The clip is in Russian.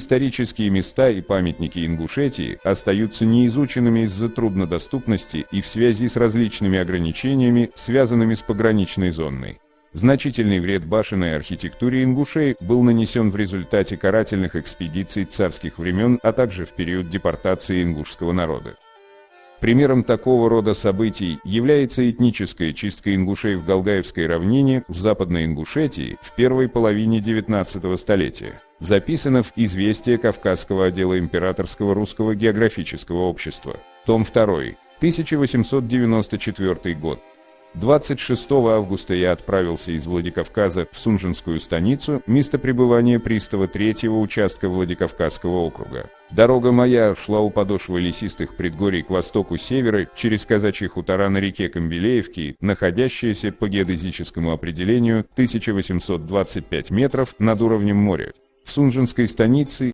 Исторические места и памятники Ингушетии остаются неизученными из-за труднодоступности и в связи с различными ограничениями, связанными с пограничной зоной. Значительный вред башенной архитектуре ингушей был нанесен в результате карательных экспедиций царских времен, а также в период депортации ингушского народа. Примером такого рода событий является этническая чистка ингушей в Галгаевской равнине в Западной Ингушетии в первой половине XIX столетия. Записано в «Известия Кавказского отдела Императорского русского географического общества», том 2, 1894 год. 26 августа я отправился из Владикавказа в Сунжинскую станицу, место пребывания пристава 3-го участка Владикавказского округа. Дорога моя шла у подошвы лесистых предгорий к востоку севера через казачьи хутора на реке Камбелеевки, находящиеся по геодезическому определению 1825 метров над уровнем моря. В Сунжинской станице